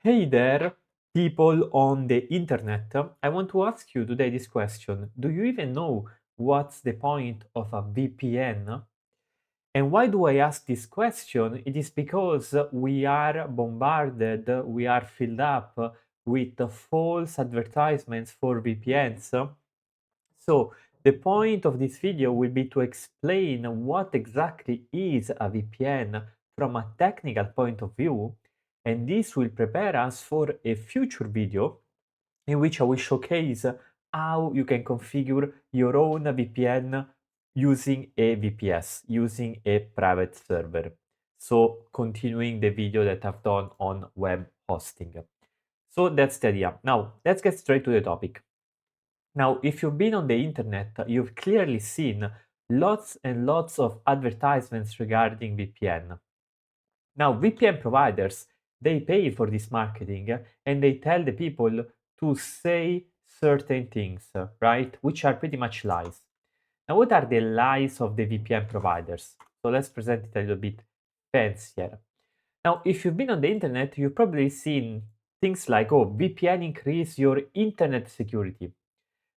Hey there, people on the internet. I want to ask you today this question. Do you even know what's the point of a VPN? And why do I ask this question? It is because we are bombarded, we are filled up with false advertisements for VPNs. So the point of this video will be to explain what exactly is a VPN from a technical point of view, and this will prepare us for a future video in which I will showcase how you can configure your own VPN using a VPS, using a private server. So continuing the video that I've done on web hosting. So that's the idea. Now let's get straight to the topic. Now, if you've been on the internet, you've clearly seen lots and lots of advertisements regarding VPN. Now, VPN providers, they pay for this marketing and they tell the people to say certain things, right? Which are pretty much lies. Now, what are the lies of the VPN providers? So let's present it a little bit fancier. Now, if you've been on the internet, you've probably seen things like, oh, VPN increase your internet security.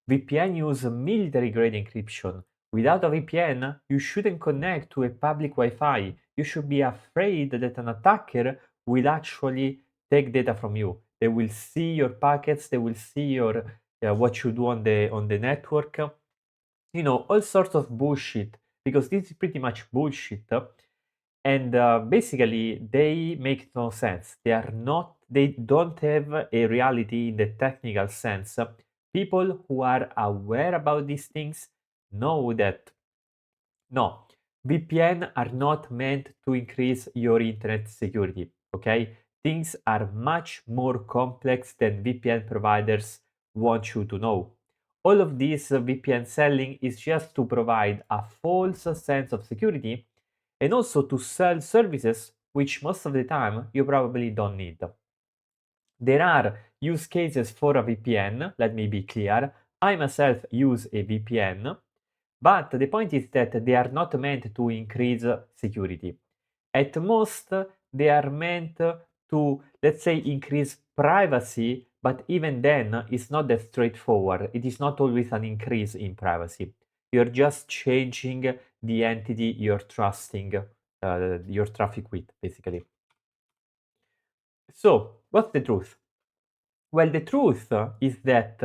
VPN use military-grade encryption. Without a VPN, you shouldn't connect to a public Wi-Fi. You should be afraid that an attacker will actually take data from you. They will see your packets. They will see your what you do on the network. You know, all sorts of bullshit. Because this is pretty much bullshit. And basically, they make no sense. They are not. They don't have a reality in the technical sense. People who are aware about these things know that no, VPN are not meant to increase your internet security. Okay, things are much more complex than VPN providers want you to know. All of this VPN selling is just to provide a false sense of security and also to sell services which most of the time you probably don't need. There are use cases for a VPN, let me be clear. I myself use a VPN, but the point is that they are not meant to increase security. At most, they are meant to, let's say, increase privacy, but even then, it's not that straightforward. It is not always an increase in privacy. You're just changing the entity you're trusting your traffic with, basically. So, what's the truth? Well, the truth is that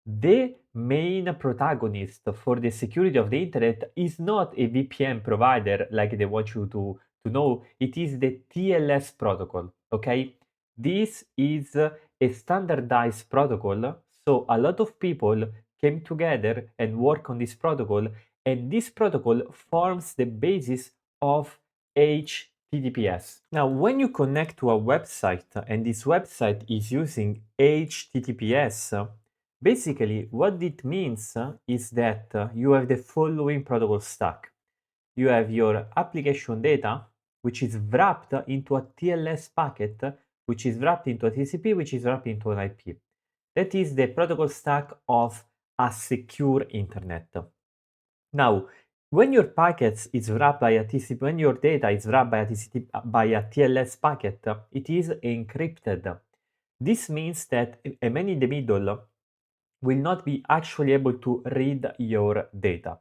the main protagonist for the security of the internet is not a VPN provider like they want you to know. It is the TLS protocol, okay? This is a standardized protocol. So a lot of people came together and work on this protocol, and this protocol forms the basis of HTTPS. Now, when you connect to a website and this website is using HTTPS, basically what it means is that you have the following protocol stack. You have your application data, which is wrapped into a TLS packet, which is wrapped into a TCP, which is wrapped into an IP. That is the protocol stack of a secure internet. Now, when your packets is wrapped by a TCP, when your data is wrapped by a TCP, by a TLS packet, it is encrypted. This means that a man in the middle will not be actually able to read your data.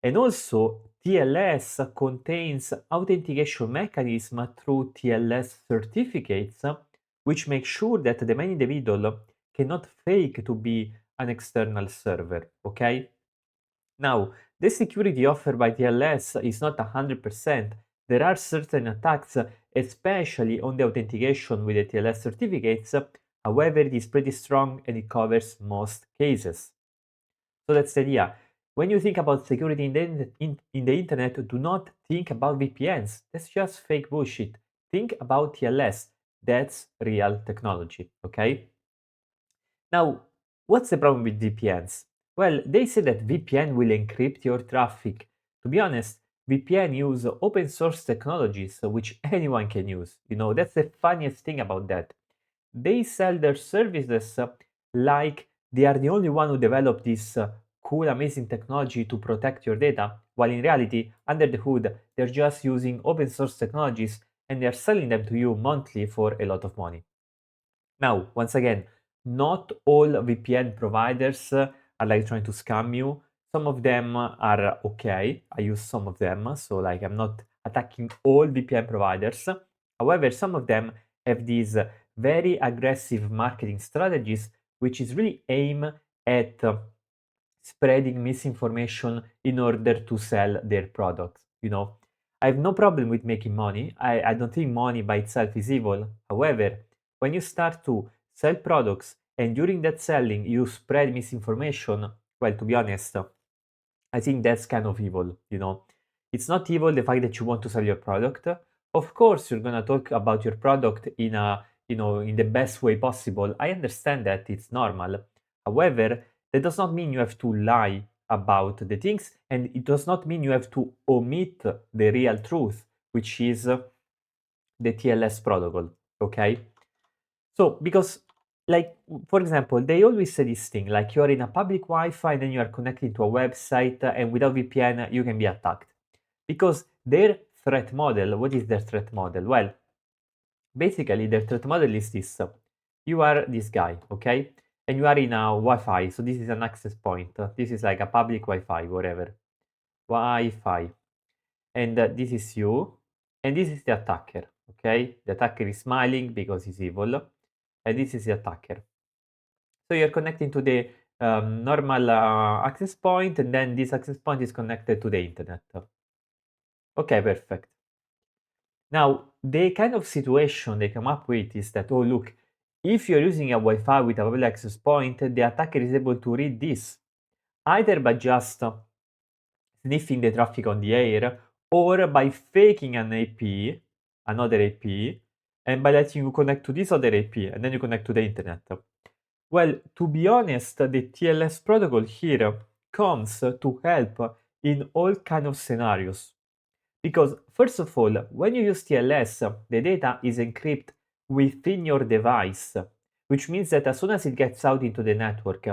And also, TLS contains authentication mechanism through TLS certificates, which make sure that the man in the middle cannot fake to be an external server, okay? Now, the security offered by TLS is not 100%. There are certain attacks, especially on the authentication with the TLS certificates. However, it is pretty strong and it covers most cases. So that's the idea. When you think about security in the internet, do not think about VPNs. That's just fake bullshit. Think about TLS. That's real technology, okay? Now, what's the problem with VPNs? Well, they say that VPN will encrypt your traffic. To be honest, VPN use open source technologies which anyone can use. You know, that's the funniest thing about that. They sell their services like they are the only one who developed this cool, amazing technology to protect your data, while in reality, under the hood, they're just using open source technologies and they're selling them to you monthly for a lot of money. Now, once again, not all VPN providers are like trying to scam you. Some of them are okay. I use some of them, so like I'm not attacking all VPN providers. However, some of them have these very aggressive marketing strategies, which is really aim at spreading misinformation in order to sell their products. I have no problem with making money. I don't think money by itself is evil. However, when you start to sell products and during that selling you spread misinformation, well, to be honest, I think that's kind of evil. It's not evil the fact that you want to sell your product. Of course, you're gonna talk about your product in the best way possible. I understand that it's normal. However, that does not mean you have to lie about the things, and it does not mean you have to omit the real truth, which is the TLS protocol. Okay? So, because, like, for example, they always say this thing, like you're in a public Wi-Fi and then you are connected to a website, and without VPN, you can be attacked. Because their threat model, what is their threat model? Well, basically, their threat model is this. You are this guy, okay? And you are in a Wi-Fi, so this is an access point. This is like a public Wi-Fi, whatever. Wi-Fi. And this is you, and this is the attacker, okay? The attacker is smiling because he's evil, and this is the attacker. So you're connecting to the normal access point, and then this access point is connected to the internet. Okay, perfect. Now, the kind of situation they come up with is that, oh, look, if you're using a Wi-Fi with a public access point, the attacker is able to read this, either by just sniffing the traffic on the air, or by faking an AP, another AP, and by letting you connect to this other AP, and then you connect to the internet. Well, to be honest, the TLS protocol here comes to help in all kind of scenarios. Because first of all, when you use TLS, the data is encrypted within your device, which means that as soon as it gets out into the network,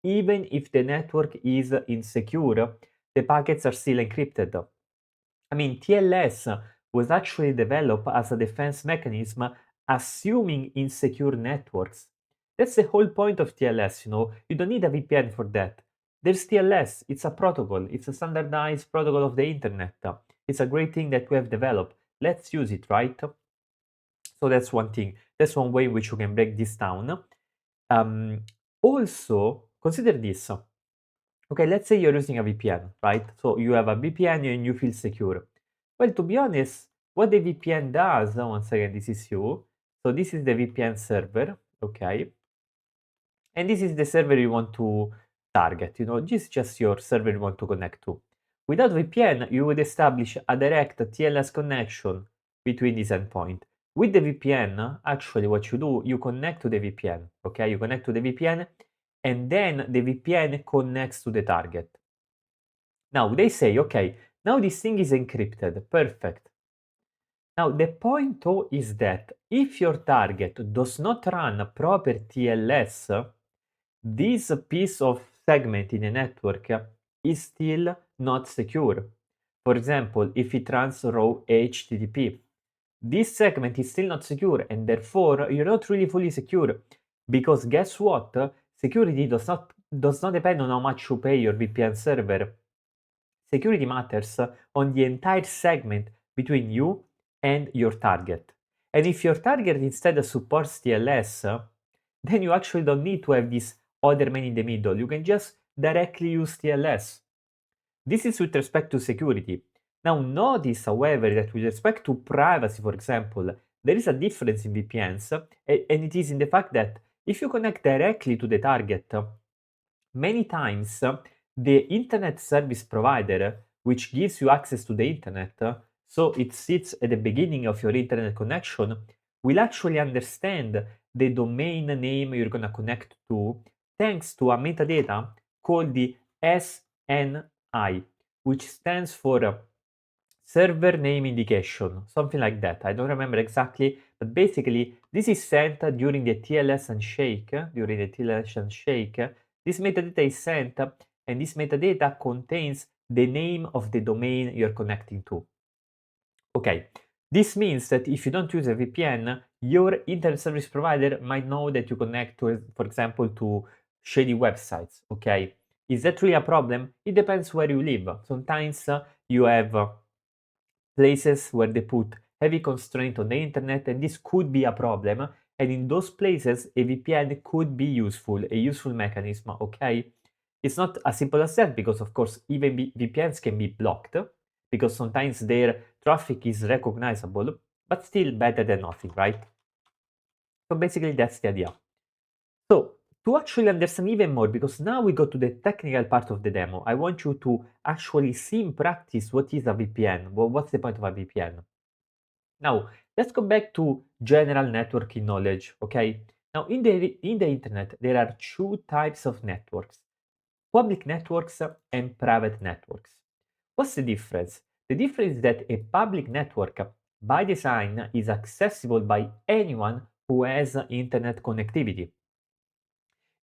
even if the network is insecure, the packets are still encrypted. I mean, TLS was actually developed as a defense mechanism assuming insecure networks. That's the whole point of TLS. You don't need a VPN for that. There's TLS, it's a protocol, it's a standardized protocol of the internet. It's a great thing that we have developed. Let's use it, right? So that's one thing. That's one way in which you can break this down. Also, consider this. Okay, let's say you're using a VPN, right? So you have a VPN and you feel secure. Well, to be honest, what the VPN does, once again, this is you. So this is the VPN server, okay? And this is the server you want to target, this is just your server you want to connect to. Without VPN, you would establish a direct TLS connection between this endpoint. With the VPN, actually what you do, you connect to the VPN, okay? You connect to the VPN and then the VPN connects to the target. Now they say, okay, now this thing is encrypted, perfect. Now the point though is that if your target does not run proper TLS, this piece of segment in a network is still not secure. For example, if it runs raw HTTP, this segment is still not secure and therefore you're not really fully secure, because guess what? Security does not depend on how much you pay your VPN server. Security matters on the entire segment between you and your target. And if your target instead supports TLS, then you actually don't need to have this other man in the middle. You can just directly use TLS. This is with respect to security. Now notice, however, that with respect to privacy, for example, there is a difference in VPNs, and it is in the fact that if you connect directly to the target, many times the internet service provider, which gives you access to the internet, so it sits at the beginning of your internet connection, will actually understand the domain name you're going to connect to thanks to a metadata called the SNI, which stands for server name indication, something like that. I don't remember exactly, but basically this is sent during the TLS handshake. This metadata is sent, and this metadata contains the name of the domain you're connecting to. Okay, This means that if you don't use a VPN, your internet service provider might know that you connect to, for example, to shady websites, okay? Is that really a problem? It depends where you live. Sometimes you have places where they put heavy constraint on the internet, and this could be a problem. And in those places, a VPN could be useful, a useful mechanism, okay? It's not as simple as that because, of course, even VPNs can be blocked because sometimes their traffic is recognizable, but still better than nothing, right? So basically, that's the idea. So to actually understand even more, because now we go to the technical part of the demo, I want you to actually see in practice what is a VPN. Well, what's the point of a VPN? Now, let's go back to general networking knowledge, okay? Now, in the internet, there are two types of networks, public networks and private networks. What's the difference? The difference is that a public network, by design, is accessible by anyone who has internet connectivity.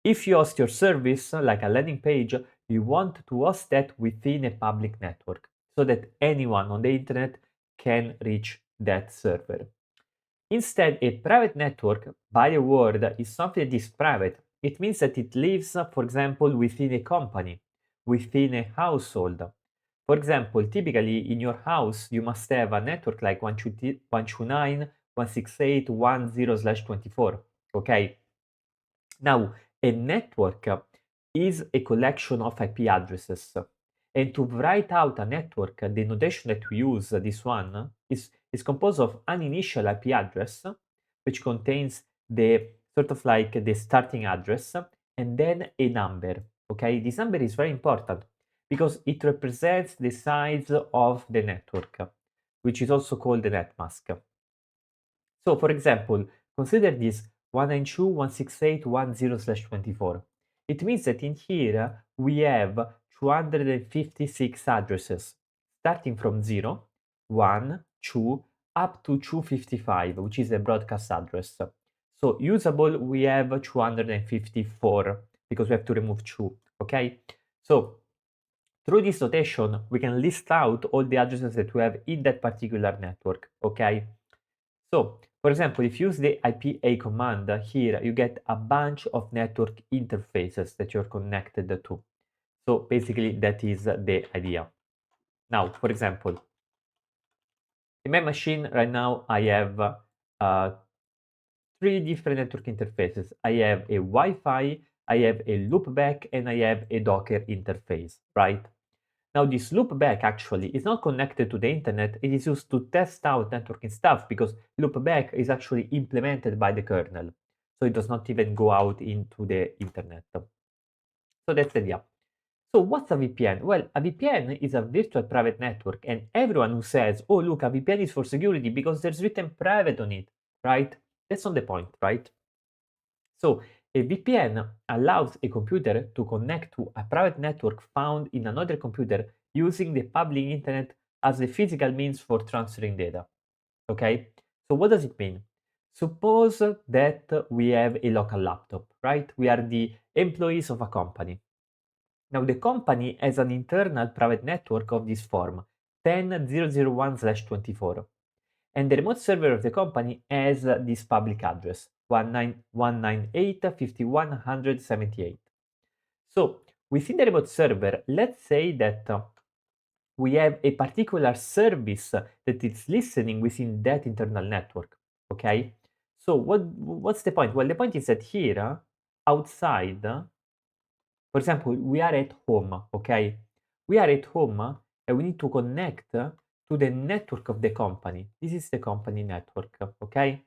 If you host your service, like a landing page, you want to host that within a public network so that anyone on the internet can reach that server. Instead, a private network, by the word, is something that is private. It means that it lives, for example, within a company, within a household. For example, typically in your house, you must have a network like 129.168.10/24. Okay? Now, a network is a collection of IP addresses. And to write out a network, the notation that we use, this one, is composed of an initial IP address, which contains the sort of like the starting address, and then a number. Okay, this number is very important because it represents the size of the network, which is also called the net mask. So, for example, consider this 192.168.10/24. It means that in here we have 256 addresses, starting from 0, 1, 2, up to 255, which is the broadcast address. So usable, we have 254 because we have to remove 2, okay? So through this notation, we can list out all the addresses that we have in that particular network, okay? So, for example, if you use the IPA command here, you get a bunch of network interfaces that you're connected to. So basically, that is the idea. Now, for example, in my machine right now, I have three different network interfaces. I have a Wi-Fi, I have a loopback, and I have a Docker interface, right? Now, this loopback actually is not connected to the internet. It is used to test out networking stuff because loopback is actually implemented by the kernel. So it does not even go out into the internet. So that's the idea. So what's a VPN? Well, a VPN is a virtual private network, and everyone who says, oh, look, a VPN is for security because there's written private on it, right? That's not the point, right? So a VPN allows a computer to connect to a private network found in another computer using the public internet as the physical means for transferring data. Okay? So what does it mean? Suppose that we have a local laptop, right? We are the employees of a company. Now the company has an internal private network of this form, 10.0.0.1/24. And the remote server of the company has this public address, 198.158.5178. So within the remote server, let's say that we have a particular service that is listening within that internal network, okay? So what's the point? Well, the point is that here, outside, for example, we are at home, okay? We are at home and we need to connect to the network of the company. This is the company network, okay?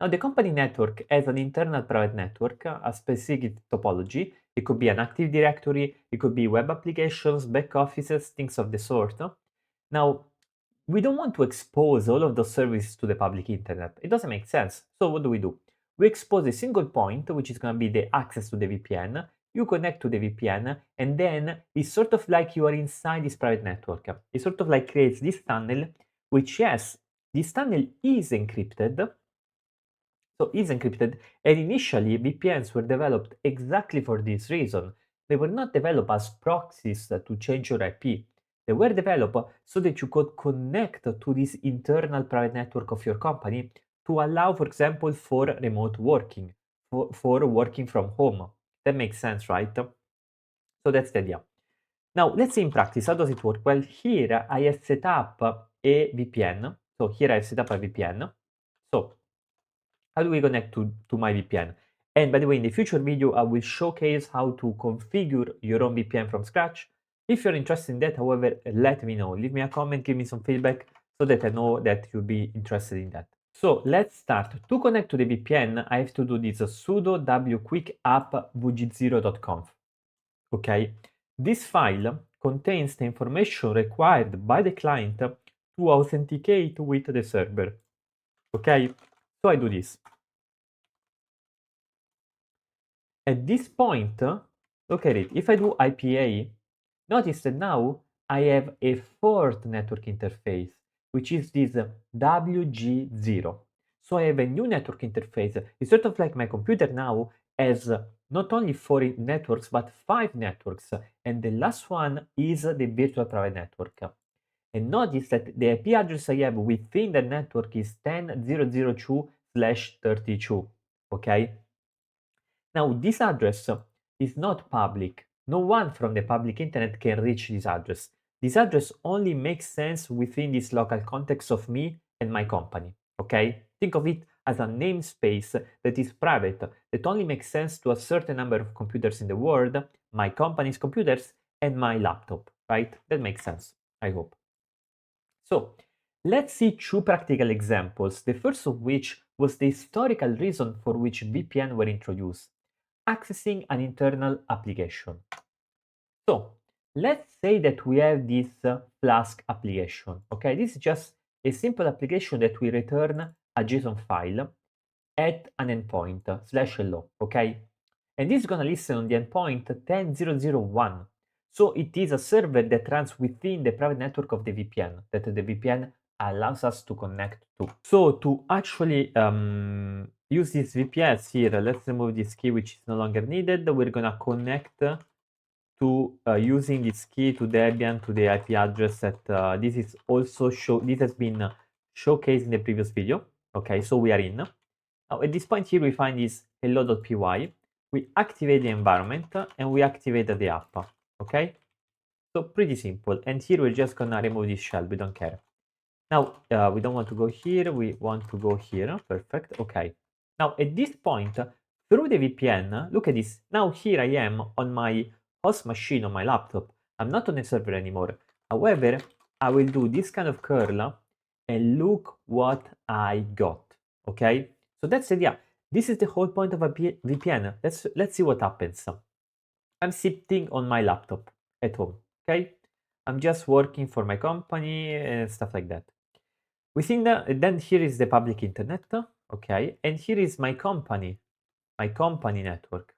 Now, the company network has an internal private network, a specific topology. It could be an Active Directory, it could be web applications, back offices, things of the sort. Now, we don't want to expose all of those services to the public internet. It doesn't make sense. So what do? We expose a single point, which is going to be the access to the VPN. You connect to the VPN, and then it's sort of like you are inside this private network. It sort of like creates this tunnel, which, yes, this tunnel is encrypted, so is encrypted, and initially VPNs were developed exactly for this reason. They were not developed as proxies to change your IP. They were developed so that you could connect to this internal private network of your company to allow, for example, for remote working, for working from home. That makes sense, right? So that's the idea. Now, let's see in practice, how does it work? Well, here I have set up a VPN. So here I have set up a VPN. So how do we connect to my VPN? And by the way, in the future video, I will showcase how to configure your own VPN from scratch. If you're interested in that, however, let me know. Leave me a comment, give me some feedback so that I know that you'll be interested in that. So let's start. To connect to the VPN, I have to do this sudo wquick app vg0.conf. Okay, this file contains the information required by the client to authenticate with the server. Okay, so I do this. At this point, look at it. If I do IPA, notice that now I have a fourth network interface, which is this WG0. So I have a new network interface. It's sort of like my computer now has not only 4 networks, but 5 networks. And the last one is the virtual private network. And notice that the IP address I have within the network is 10.0.0.2/32. Okay? Now, this address is not public. No one from the public internet can reach this address. This address only makes sense within this local context of me and my company, okay? Think of it as a namespace that is private, that only makes sense to a certain number of computers in the world, my company's computers, and my laptop, right? That makes sense, I hope. So, let's see 2 practical examples, the first of which was the historical reason for which VPN were introduced, accessing an internal application. So, let's say that we have this Flask application, okay? This is just a simple application that we return a JSON file at an endpoint, /hello, okay? And this is gonna listen on the endpoint 10.0.0.1. So it is a server that runs within the private network of the VPN that the VPN allows us to connect to. So to actually use this VPS here, let's remove this key which is no longer needed. We're gonna connect to using this key to Debian to the IP address that this is also this has been showcased in the previous video. Okay, so we are in. Now at this point here we find this hello.py. We activate the environment and we activate the app. Okay, so pretty simple. And here we're just gonna remove this shell. We don't care. Now we don't want to go here. We want to go here. Perfect. Okay. Now at this point, through the VPN, look at this. Now here I am on my host machine on my laptop. I'm not on a server anymore. However, I will do this kind of curl and look what I got. Okay. So that's the idea. This is the whole point of a VPN. Let's see what happens. I'm sitting on my laptop at home. Okay. I'm just working for my company and stuff like that. Within then here is the public internet, okay, and here is my company network,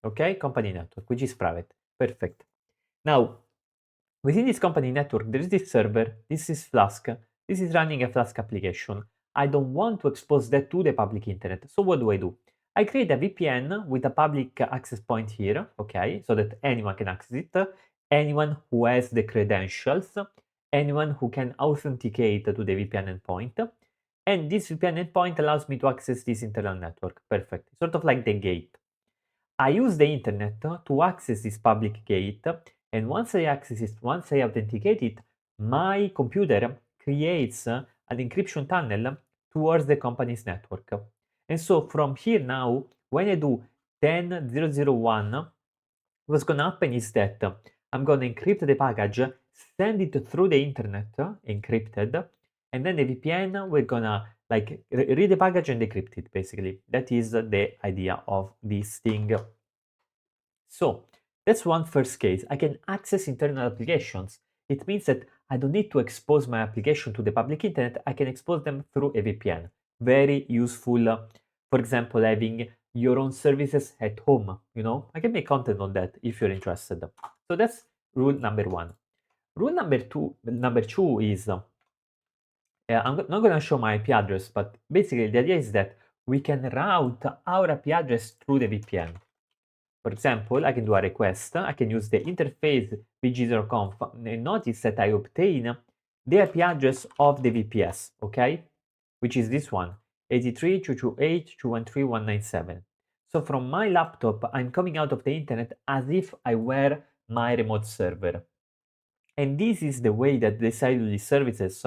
okay, company network, which is private. Perfect. Now, within this company network, there is this server, this is Flask, this is running a Flask application. I don't want to expose that to the public internet, so what do? I create a VPN with a public access point here, okay, so that anyone can access it, anyone who has the credentials, anyone who can authenticate to the VPN endpoint, and this VPN endpoint allows me to access this internal network. Perfect, sort of like the gate. I use the internet to access this public gate, and once I access it, once I authenticate it, my computer creates an encryption tunnel towards the company's network. And so from here now, when I do 10.0.0.1, what's going to happen is that I'm going to encrypt the package, send it through the internet encrypted, and then the VPN, we're going to like read the package and decrypt it, basically. That is the idea of this thing. So that's one first case. I can access internal applications. It means that I don't need to expose my application to the public internet. I can expose them through a VPN. Very useful. For example, having your own services at home. I can make content on that if you're interested. So that's rule number 1. Rule number two is I'm not going to show my IP address, but basically the idea is that we can route our IP address through the VPN. For For example, I can do a request, I can use the interface vg0conf, and notice that I obtain the IP address of the VPS, okay? Which is this one, 83.228.213.197. So from my laptop, I'm coming out of the internet as if I were my remote server. And this is the way that they sell these services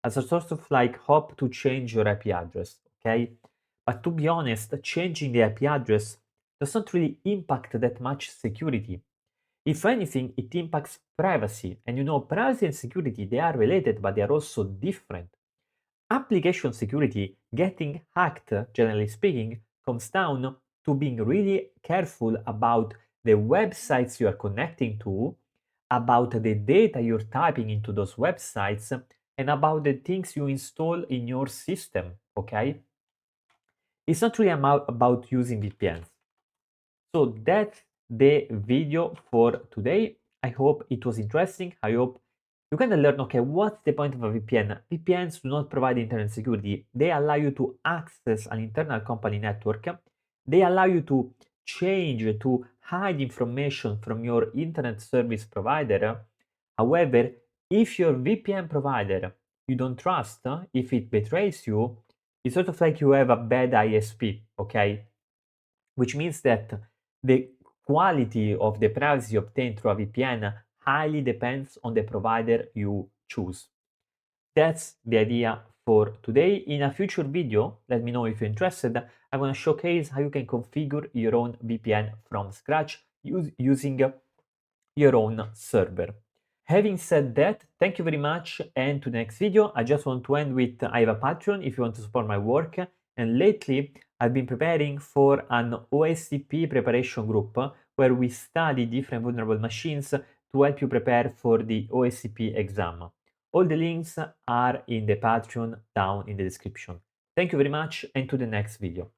as a sort of like hope to change your IP address, okay? But to be honest, changing the IP address does not really impact that much security. If anything, it impacts privacy. And you know, privacy and security, they are related, but they are also different. Application security, getting hacked, generally speaking, comes down to being really careful about the websites you are connecting to, about the data you're typing into those websites, and about the things you install in your system, okay? It's not really about using VPNs. So that's the video for today. I hope it was interesting. I hope you can learn, okay, what's the point of a VPN? VPNs do not provide internet security. They allow you to access an internal company network. They allow you to change, to hide information from your internet service provider. However, if your VPN provider you don't trust, if it betrays you, it's sort of like you have a bad ISP, okay? Which means that the quality of the privacy obtained through a VPN highly depends on the provider you choose. That's the idea for today. In a future video, let me know if you're interested, I'm going to showcase how you can configure your own VPN from scratch using your own server. Having said that, thank you very much, and to the next video. I just want to end with I have a Patreon if you want to support my work, and lately I've been preparing for an OSCP preparation group where we study different vulnerable machines to help you prepare for the OSCP exam. All the links are in the Patreon down in the description. Thank you very much, and to the next video.